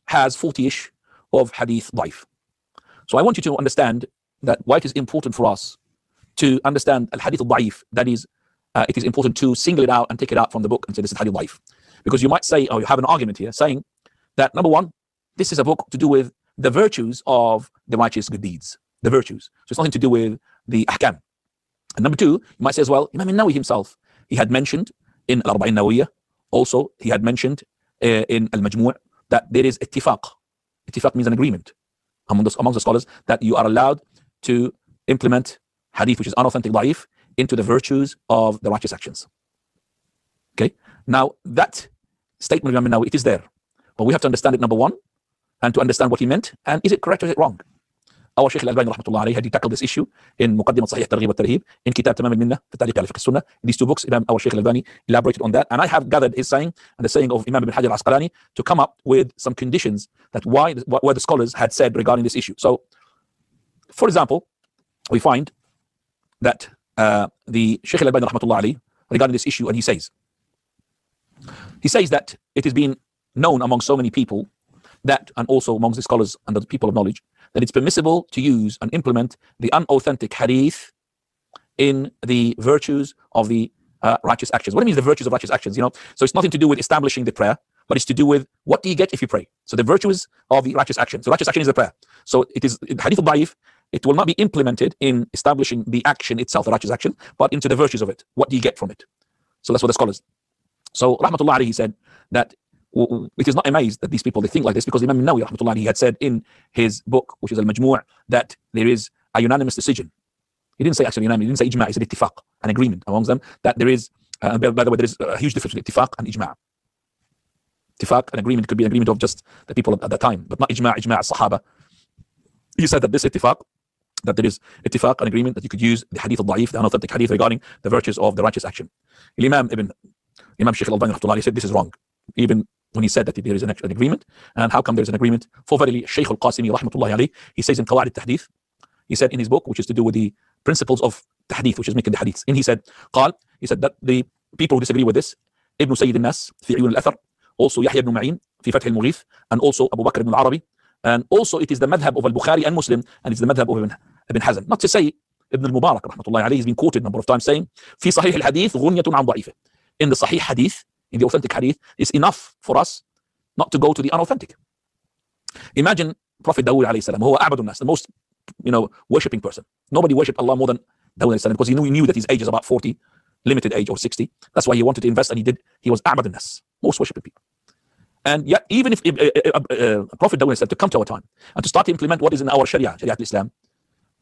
has 40-ish of hadith daif. So I want you to understand that why it is important for us to understand al-hadith daif, that is, it is important to single it out and take it out from the book and say this is hadith daif. Because you might say, or you have an argument here saying that, number one, this is a book to do with the virtues of the righteous good deeds, the virtues. So it's nothing to do with the ahkam. And number two, you might say as well, Imam al-Nawawi himself, he had mentioned in al-Arba'in Nawawiyah, also he had mentioned in al-Majmu' that there is ittifaq. Ittifaq means an agreement amongst the scholars that you are allowed to implement hadith, which is unauthentic daif, into the virtues of the righteous actions. Okay, now that statement of Imam al-Nawawi, it is there, but we have to understand it, number one, and to understand what he meant, and is it correct or is it wrong? Our Shaykh Albani rahmatullah alayhi had tackled this issue in Muqaddimat Sahih Targhib wa Tarhib, in Kitab Tamam al-Minnah fi Ta'liq ala Fiqh Sunnah. In these two books, our Shaykh Albani elaborated on that, and I have gathered his saying and the saying of Imam ibn Hajar al-Asqalani to come up with some conditions that where the scholars had said regarding this issue. So, for example, we find that the Shaykh Albani rahmatullah alayhi regarding this issue, and he says that it has been known among so many people that, and also amongst the scholars and the people of knowledge, that it's permissible to use and implement the unauthentic hadith in the virtues of the righteous actions. What it means, the virtues of righteous actions, so it's nothing to do with establishing the prayer, but it's to do with what do you get if you pray. So the virtues of the righteous action. So righteous action is the prayer. So it is hadith al-daif. It will not be implemented in establishing the action itself, the righteous action, but into the virtues of it. What do you get from it? So that's what the scholars. So rahmatullah alayhi, he said that it is not amazed that these people, they think like this, because Imam al-Nawawi rahmatullah alayhi had said in his book, which is al-Majmu' that there is a unanimous decision. He didn't say actually unanimous, he didn't say ijma', he said ittifaq, an agreement amongst them, that there is, by the way, there is a huge difference between ittifaq and ijma'. Ittifaq, an agreement, could be an agreement of just the people at that time, but not ijma' as-sahaba. He said that this ittifaq, that there is ittifaq, an agreement that you could use the hadith al-daif, the unauthentic hadith regarding the virtues of the righteous action. Imam Shaykh al-Albani rahmatullah alayhi said this is wrong, even when he said that there is an agreement. And how come there is an agreement? For verily, Shaykh al-Qasimi rahmatullahi alayhi, he says in Qawaid al-Tahdith, he said in his book, which is to do with the principles of tahdith, which is making the hadiths, and he said that the people who disagree with this, Ibn Sayyid al-Nas fi Uyun al-Athar, also Yahya ibn Ma'in fi Fath al-Mughith, and also Abu Bakr ibn al-Arabi, and also it is the madhab of al-Bukhari and Muslim, and it's the madhab of Ibn Hazm. Not to say Ibn al-Mubarak rahmatullahi alayhi has been quoted a number of times saying, fi Sahih al-Hadith ghunyatun an da'ifah. In the Sahih Hadith, in the authentic hadith, it's enough for us not to go to the unauthentic. Imagine Prophet Dawood alayhi salam, who was a'badun nas, the most worshipping person. Nobody worshipped Allah more than Dawood alayhi salam, because he knew that his age is about 40, limited age, or 60. That's why he wanted to invest, and he was a'badun nas, most worshipping people. And yet, even if Prophet Dawood said to come to our time and to start to implement what is in our Sharia al-Islam,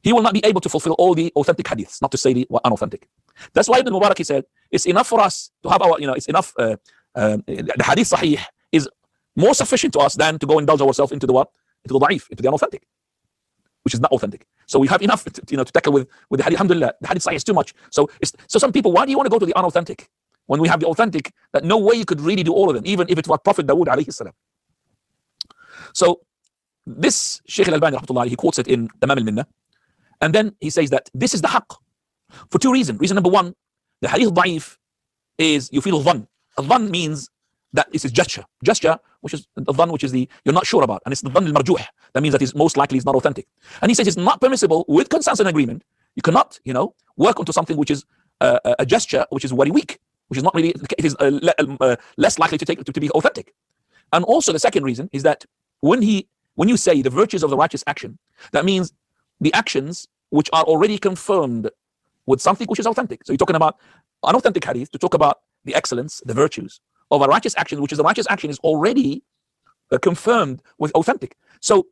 he will not be able to fulfill all the authentic hadiths, not to say the unauthentic. That's why Ibn Mubarak, he said, it's enough for us to have our, it's enough, the hadith sahih is more sufficient to us than to go indulge ourselves into the what? Into the da'if, into the unauthentic, which is not authentic. So we have enough to tackle with the hadith. Alhamdulillah, the hadith sahih is too much. So some people, why do you want to go to the unauthentic when we have the authentic, that no way you could really do all of them, even if it was Prophet Dawood alayhi salam. So this Shaykh al-Albani rahmatullah, he quotes it in Tamam al-Minnah, and then he says that this is the haqq for two reasons. Reason number one, the hadith da'if is you feel dhann. Dhann means that it's a gesture, which is the dhann, which is you're not sure about, and it's the dhann al-marjuh. That means that it's most likely is not authentic. And he says it's not permissible with consensus and agreement. You cannot, work onto something which is a gesture which is very weak, which is not really, it is less likely to be authentic. And also the second reason is that when you say the virtues of the righteous action, that means the actions which are already confirmed with something which is authentic. So you're talking about unauthentic hadith to talk about the excellence, the virtues of a righteous action, which is the righteous action is already confirmed with authentic. So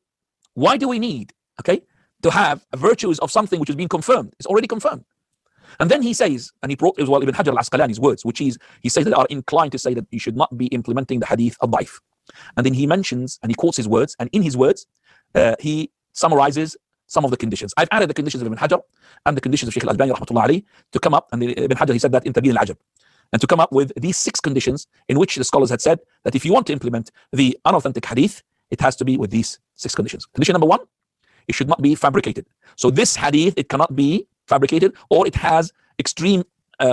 why do we need, to have virtues of something which has been confirmed? It's already confirmed. And then he says, and he brought as well Ibn Hajar al-Asqalani's words, which is, he says that they are inclined to say that you should not be implementing the hadith al-daif. And then he mentions, and he quotes his words, and in his words, he summarizes some of the conditions. I've added the conditions of Ibn Hajar and the conditions of Shaykh al-Albani rahmatullah alayhi to come up, and Ibn Hajar, he said that in Tabyin al-Ajab, and to come up with these 6 conditions in which the scholars had said that if you want to implement the unauthentic hadith, it has to be with these 6 conditions. Condition number 1, it should not be fabricated. So this hadith, it cannot be fabricated, or it has extreme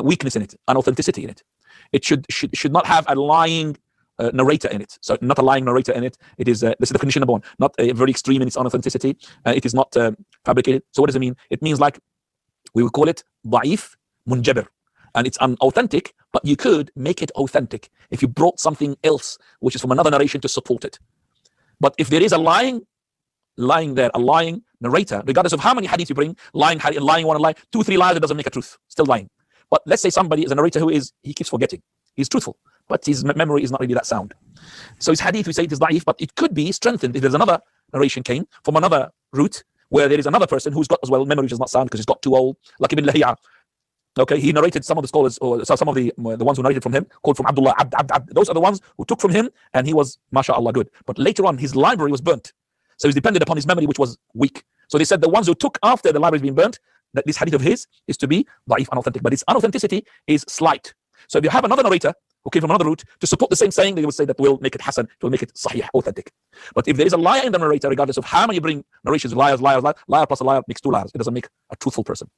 weakness in it, unauthenticity in it. It should not have a lying narrator in it. So not a lying narrator in it. It is, this is the condition number one, not very extreme in its unauthenticity. It is not fabricated. So what does it mean? It means like, we would call it Daīf munjabir. And it's unauthentic, but you could make it authentic if you brought something else, which is from another narration to support it. But if there is a lying narrator, regardless of how many hadith you bring, lying one lie, 2, 3 lies, it doesn't make a truth, still lying. But let's say somebody is a narrator he keeps forgetting. He's truthful, but his memory is not really that sound. So his hadith, we say it is daif, but it could be strengthened if there's another narration came from another route where there is another person who's got as well memory which is not sound because he's got too old, like Ibn Lahiyah. Okay, he narrated, some of the scholars, or some of the ones who narrated from him, called from Abdullah, Abd. Those are the ones who took from him, and he was, mashallah, good. But later on, his library was burnt. So he's dependent upon his memory, which was weak. So they said the ones who took after the library has been burnt, that this hadith of his is to be daif, unauthentic. But its unauthenticity is slight. So if you have another narrator who came from another route to support the same saying, they would say that will make it hasan, it will make it sahih, authentic. But if there is a liar in the narrator, regardless of how many you bring narrations, liar plus a liar makes 2 liars. It doesn't make a truthful person.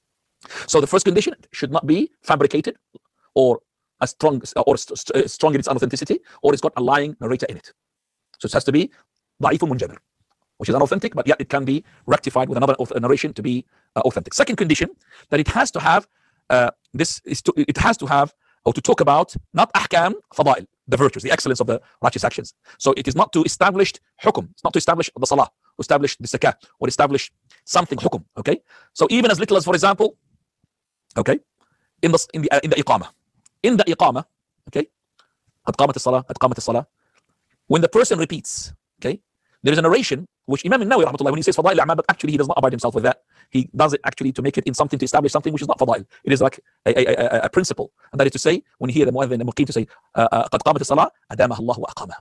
So the first condition should not be fabricated or strong in its unauthenticity, or it's got a lying narrator in it. So it has to be daīfun munjabir, which is unauthentic, but yet it can be rectified with another narration to be authentic. Second condition, that it has to have or to talk about not ahkam, fadāil, the virtues, the excellence of the righteous actions. So it is not to establish hukum, it's not to establish the salah, establish the zakah, or establish something hukum. Okay, so even as little as, for example, okay, in the iqamah, okay, qad qamat as-salah, when the person repeats, okay, there is a narration which Imam Nawawi rahmatullah, when he says Fadāil al-amāl, but actually he does not abide himself with that. He does it actually to make it in something, to establish something which is not Fadāil. It is like a principle, and that is to say, when you hear the muadhin and muqim to say qad qamat as-salah, adamaha Allah wa aqama,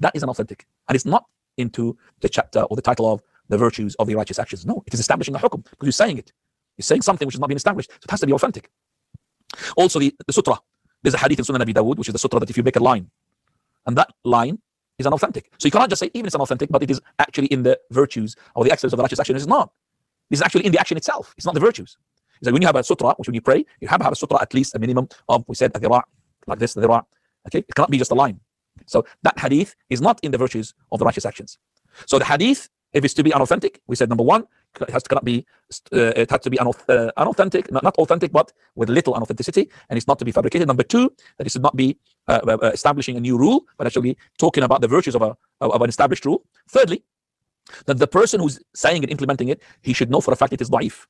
that is unauthentic, and it's not into the chapter or the title of the virtues of the righteous actions. No, it is establishing a hukum, because you're saying it. You're saying something which has not been established, so it has to be authentic. Also the sutra, there's a hadith in Sunan Abi Dawud, which is the sutra that if you make a line, and that line is unauthentic, so you cannot just say even it's unauthentic, but it is actually in the virtues or the excellence of the righteous action. It's not. This is actually in the action itself. It's not the virtues. It's like when you have a sutra, which when you pray, you have to have a sutra at least a minimum of, we said, a dhira', like this, the dhira'. Okay, it cannot be just a line. So that hadith is not in the virtues of the righteous actions. So the hadith, if it's to be unauthentic, we said number one, it has to be unauthentic, not authentic, but with little unauthenticity, and it's not to be fabricated. Number two, that it should not be establishing a new rule, but actually talking about the virtues of an established rule. Thirdly, that the person who's saying and implementing it, he should know for a fact it is daif.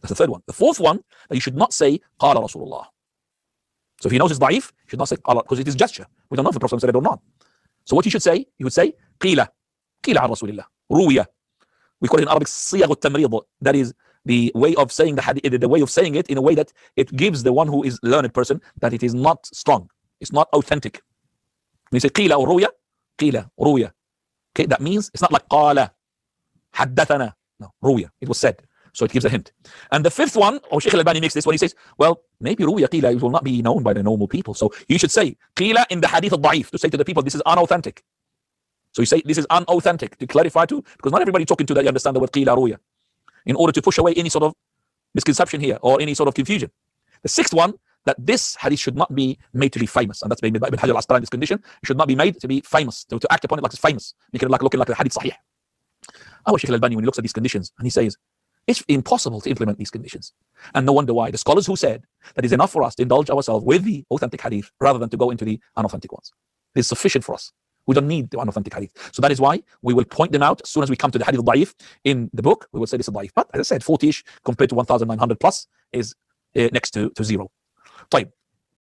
That's the third one. The fourth one, that you should not say qala Rasulullah. So if he knows it's daif, he should not say qala, because it is gesture. We don't know if the Prophet said it or not. So what he should say, he would say qila an Rasulillah, ruwiya. We call it in Arabic siyagh al-tamrid. That is the way of saying the way of saying it in a way that it gives the one who is learned person that it is not strong, it's not authentic. When you say qila or ruwiya, okay, that means it's not like qala haddathana. No, ruwiya, it was said. So it gives a hint. And the fifth one, or Shaykh Albani makes this when he says, well, maybe ruwiya qila will not be known by the normal people, so you should say qila in the hadith al-daif, to say to the people this is unauthentic. So you say this is unauthentic, to clarify too, because not everybody talking to that you understand the word qila ruya, in order to push away any sort of misconception here or any sort of confusion. The sixth one, that this hadith should not be made to be famous, and that's made by Ibn Hajar al-Asqalani, this condition. It should not be made to be famous, to act upon it like it's famous, make it like looking like a hadith sahih. Our Shaykh Albani, when he looks at these conditions, and he says it's impossible to implement these conditions, and no wonder why the scholars who said that it's enough for us to indulge ourselves with the authentic hadith rather than to go into the unauthentic ones. It's sufficient for us. We don't need the unauthentic hadith. So that is why we will point them out as soon as we come to the hadith al-daif in the book. We will say this is daif. But as I said, 40-ish compared to 1,900 plus is next to zero. طيب.